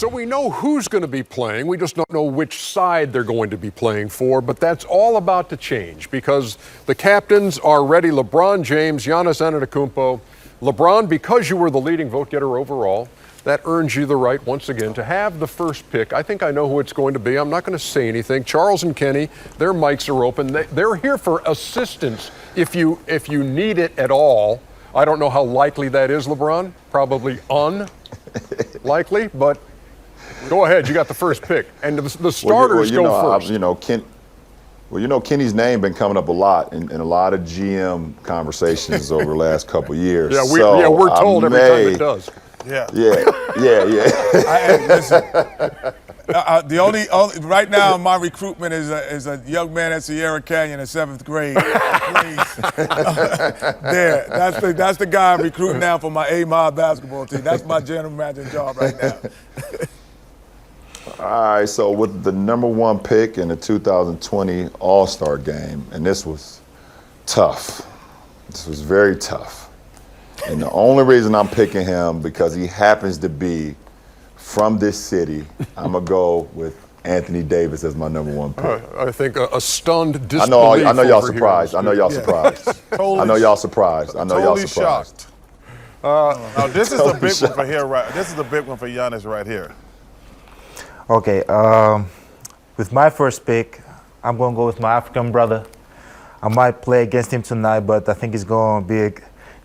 So we know who's going to be playing. We just don't know which side they're going to be playing for. But that's all about to change because the captains are ready. LeBron James, Giannis Antetokounmpo. LeBron, because you were the leading vote getter overall, that earns you the right, once again, to have the first pick. I think I know who it's going to be. I'm not going to say anything. Charles and Kenny, their mics are open. They're here for assistance if you need it at all. I don't know how likely that is, LeBron. Probably unlikely, but go ahead. You got the first pick. And the starters go first. Kenny's name been coming up a lot in a lot of GM conversations over the last couple of years. We're told every time it does. Yeah. Listen, the only right now my recruitment is a young man at Sierra Canyon in 7th grade. That's the guy I'm recruiting now for my A-Mob basketball team. That's my general manager job right now. All right, so with the number 1 pick in the 2020 All-Star game, and this was tough. This was very tough. And the only reason I'm picking him because he happens to be from this city. I'm going to go with Anthony Davis as my number 1 pick. I think a stunned disbelief. I know y'all surprised. I know y'all surprised. I know y'all surprised. Shocked. Now this is a big one for here, right? This is a big one for Giannis right here. Okay, with my first pick, I'm going to go with my African brother. I might play against him tonight, but I think it's going to be a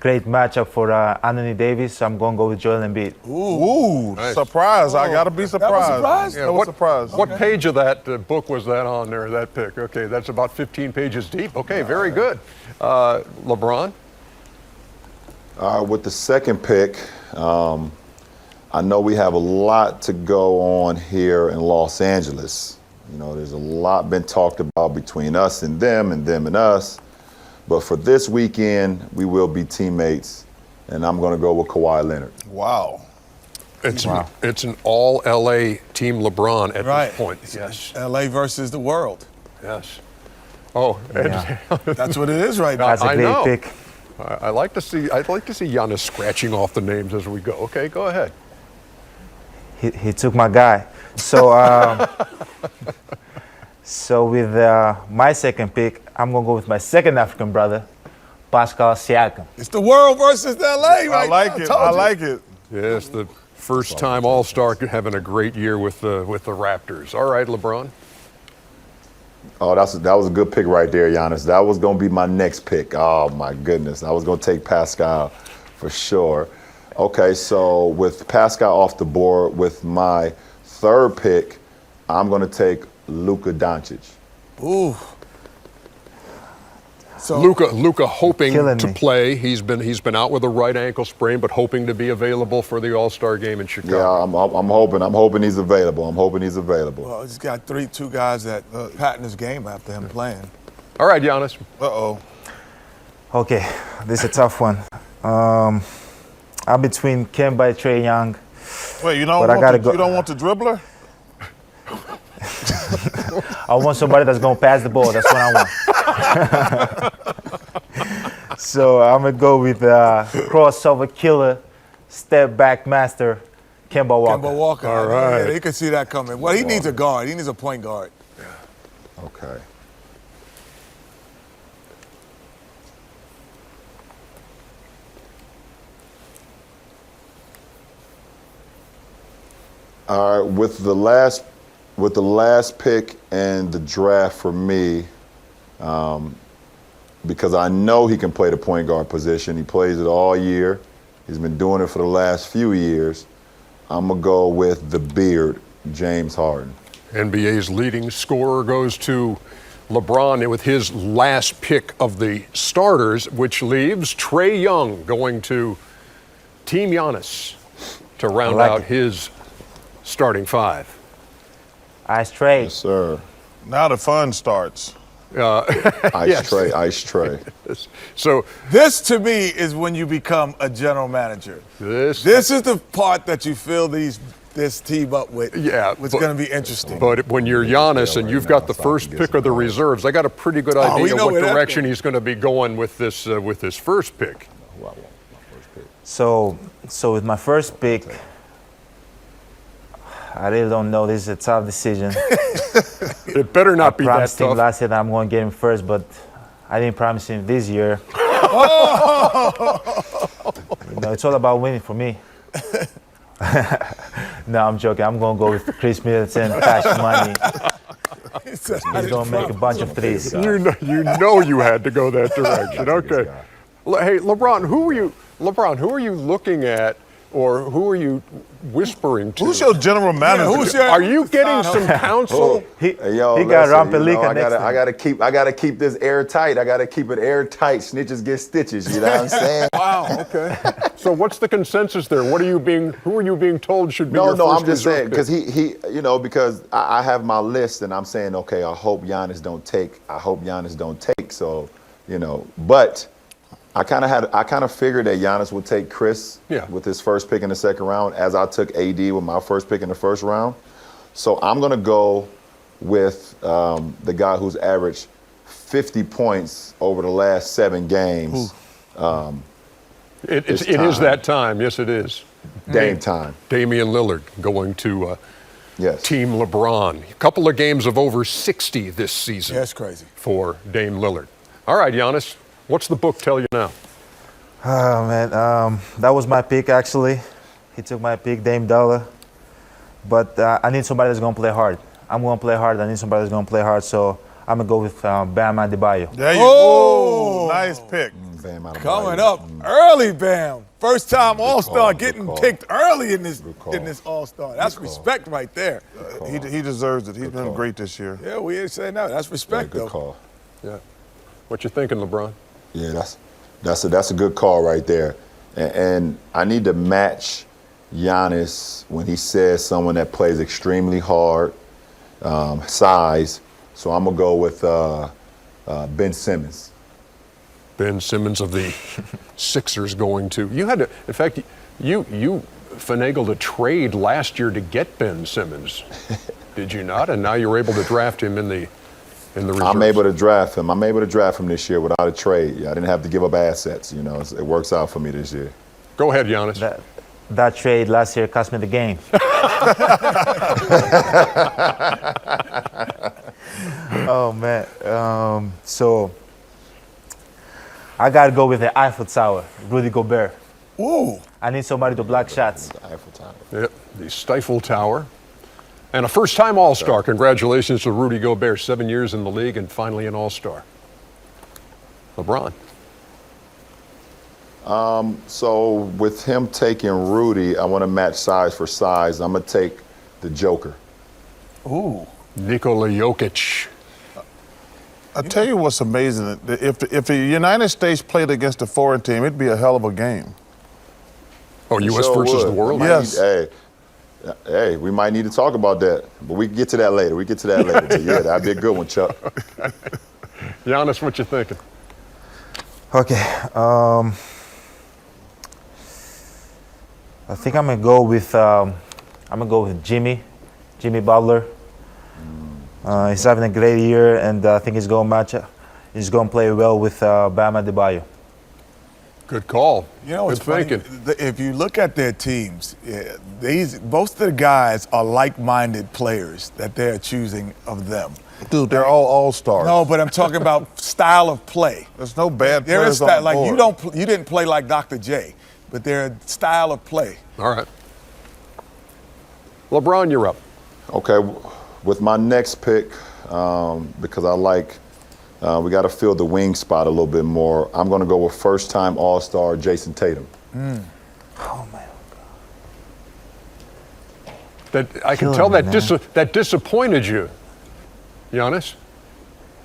great matchup for Anthony Davis. I'm going to go with Joel Embiid. Ooh, nice. Surprise. I got to be surprised. That was a surprise? What page of that book was that on there, that pick? Okay, that's about 15 pages deep. Okay, very good. LeBron? With the second pick, I know we have a lot to go on here in Los Angeles. You know, there's a lot been talked about between us and them and us. But for this weekend, we will be teammates, and I'm going to go with Kawhi Leonard. Wow. It's an all-LA team LeBron at this point. Yes. LA versus the world. Yes. Oh, yeah. That's what it is right now. That's a great pick. I'd like to see Giannis scratching off the names as we go. Okay, go ahead. He took my guy. So, so with my second pick, I'm going to go with my second African brother, Pascal Siakam. It's the world versus LA right now. I like it. Yes, the first-time All-Star having a great year with the Raptors. All right, LeBron. Oh, that was a good pick right there, Giannis. That was going to be my next pick. Oh, my goodness. I was going to take Pascal for sure. Okay, so with Pascal off the board, with my third pick, I'm going to take Luka Doncic. Ooh. So Luka hoping to play. He's been out with a right ankle sprain, but hoping to be available for the All-Star game in Chicago. Yeah, I'm hoping he's available. Well, he's got two guys that patent his game after him playing. All right, Giannis. Okay, this is a tough one. I'm between Kemba and Trae Young. Wait, you don't want the dribbler? I want somebody that's going to pass the ball. That's what I want. So I'm going to go with crossover killer, step back master, Kemba Walker. Kemba Walker. All right. Yeah, you can see that coming. Well, he needs a guard. He needs a point guard. Okay. All right, with the last pick and the draft for me, because I know he can play the point guard position. He plays it all year. He's been doing it for the last few years. I'm going to go with the beard, James Harden. NBA's leading scorer goes to LeBron with his last pick of the starters, which leaves Trae Young going to Team Giannis to round out his starting five. Ice Trae. Yes, sir. Now the fun starts. Ice Trae. So this, to me, is when you become a general manager. This is the part that you fill this team up with. Yeah, it's going to be interesting. But when you're Giannis and you've got the first pick of the reserves, I got a pretty good idea what direction he's going to be going with this first pick. So with my first pick, I really don't know. This is a tough decision. It better not be that Promised him tough. last year that I'm going to get him first, but I didn't promise him this year. It's all about winning for me. No, I'm joking. I'm going to go with Chris Middleton, Cash Money. He's going to make a bunch of threes. You know you had to go that direction. Okay. Hey, LeBron, who are you looking at, or who are you whispering to? Who's your general manager? Are you getting some counsel? He Listen, got Rampelika next to him. I gotta keep this airtight. I gotta keep it airtight. Snitches get stitches. You know what I'm saying? Wow. Okay. So what's the consensus there? Who are you being told should be your first I'm just saying reserve because pick? because I have my list and I'm saying, okay, I hope Giannis don't take. So, but I kind of figured that Giannis would take Chris with his first pick in the second round, as I took AD with my first pick in the first round. So I'm gonna go with the guy who's averaged 50 points over the last 7 games. It is that time. Yes, it is. Dame time. Damian Lillard going to Yes. Team LeBron. A couple of games of over 60 this season. That's crazy. For Dame Lillard. All right, Giannis, what's the book tell you now? Oh, man. That was my pick, actually. He took my pick, Dame Dollar. But I need somebody that's going to play hard. I'm going to play hard. I need somebody that's going to play hard. So I'm going to go with Bam Adebayo. There you go. Nice pick. Bam Adebayo. Coming up early, Bam. First time All-Star, call, getting good call. picked early in this call. All-Star. That's respect right there. He deserves it. He's been great this year. Yeah, we ain't saying that. That's respect, Good though. call. Yeah. What you thinking, LeBron? Yeah, that's a good call right there. And I need to match Giannis when he says someone that plays extremely hard, size. So I'm gonna go with Ben Simmons. Ben Simmons of the Sixers going to. You had to. In fact, you finagled a trade last year to get Ben Simmons, did you not? And now you're able to draft him in the reserves. I'm able to draft him. I'm able to draft him this year without a trade. I didn't have to give up assets. It works out for me this year. Go ahead, Giannis. That trade last year cost me the game. Oh, man. So I got to go with the Eiffel Tower, Rudy Gobert. Ooh. I need somebody to block shots. The Eiffel Tower. Yep, the Stifle Tower. And a first-time All-Star. Congratulations to Rudy Gobert, 7 years in the league and finally an All-Star. LeBron. So with him taking Rudy, I want to match size for size. I'm going to take the Joker. Ooh. Nikola Jokic. I tell you what's amazing. If the United States played against a foreign team, it'd be a hell of a game. Oh, U.S. Sure versus would. the world? Yes. Hey, we might need to talk about that, but we can get to that later. But yeah, that'd be a good one, Chuck. Giannis, what you thinking? Okay. I think I'm gonna go with Jimmy Butler. He's having a great year, and I think he's gonna play well with Bam Adebayo. Good call. You know what's Good funny? thinking. If you look at their teams, most of the guys are like-minded players that they're choosing of them. Dude, they're all stars. No, but I'm talking about style of play. There's no bad There is players on the like board. you didn't play like Dr. J, but their style of play. All right. LeBron, you're up. Okay, with my next pick, because I like, we got to fill the wing spot a little bit more. I'm going to go with first-time All-Star Jason Tatum. Oh man. That I can Killing tell me, that disappointed you, Giannis.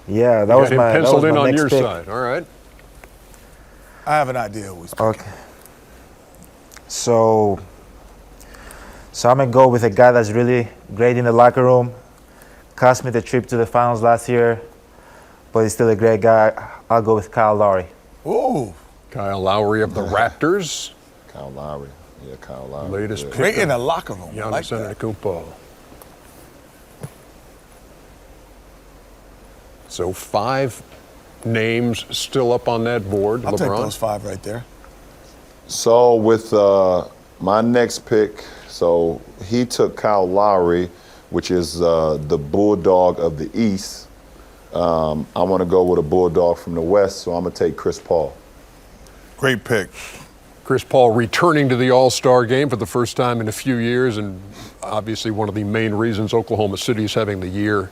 Yeah, that You was had him my penciled in on next your pick. side. All right. I have an idea who he's picking. Okay. So I'm gonna go with a guy that's really great in the locker room. Cost me the trip to the finals last year, but he's still a great guy. I'll go with Kyle Lowry. Ooh, Kyle Lowry of the Raptors. Kyle Lowry. Yeah, Kyle Lowry. Latest Yeah. pick. great in the locker room. I Giannis like that. Antetokounmpo. So 5 names still up on that board. I'll take LeBron. those 5 right there. So with My next pick, so he took Kyle Lowry, which is the bulldog of the East. I want to go with a bulldog from the West, so I'm going to take Chris Paul. Great pick. Chris Paul returning to the All-Star game for the first time in a few years, and obviously one of the main reasons Oklahoma City is having the year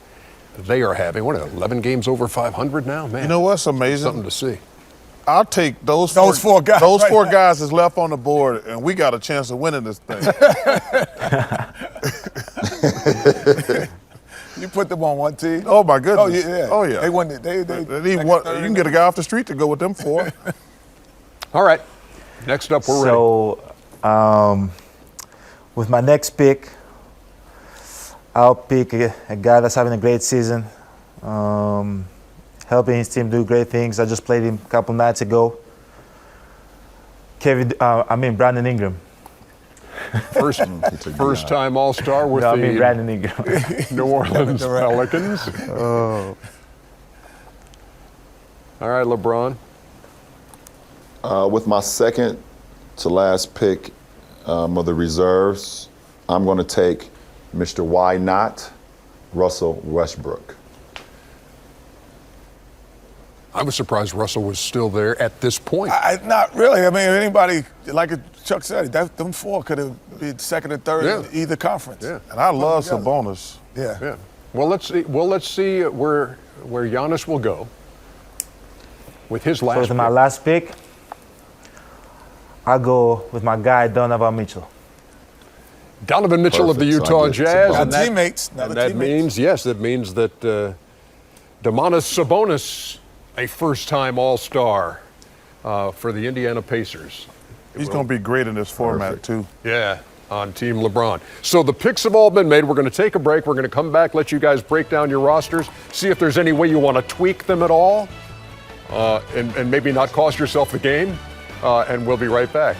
they are having. What, 11 games over 500 now? Man, You know what's amazing? something to see. I'll take those four guys Those right four now. guys that's left on the board, and we got a chance of winning this thing. You put them on one team. Oh my goodness! Oh yeah. Oh yeah! They won it. They need one, you can get a guy off the street to go with them four. All right, next up, we're ready. So, with my next pick, I'll pick a guy that's having a great season, helping his team do great things. I just played him a couple nights ago. Brandon Ingram. First time All-Star with the Brandon Ingram. New Orleans Pelicans. Oh. All right, LeBron. With my second to last pick of the reserves, I'm going to take Mr. Why Not, Russell Westbrook. I was surprised Russell was still there at this point. Not really. I mean, anybody, like Chuck said, them four could have been second or third in either conference. Yeah. And I love Sabonis. Yeah. Yeah. Well, let's see where Giannis will go with his last. So with my pick. last pick, I'll go with my guy Donovan Mitchell. Donovan Mitchell of the Perfect. So Utah I get Jazz. Sabonis. And that, Teammates. and that means that Domantas Sabonis, a first-time All-Star for the Indiana Pacers. He's going to be great in this format too. Yeah, on Team LeBron. So the picks have all been made. We're going to take a break. We're going to come back, let you guys break down your rosters, see if there's any way you want to tweak them at all, and maybe not cost yourself the game. And we'll be right back.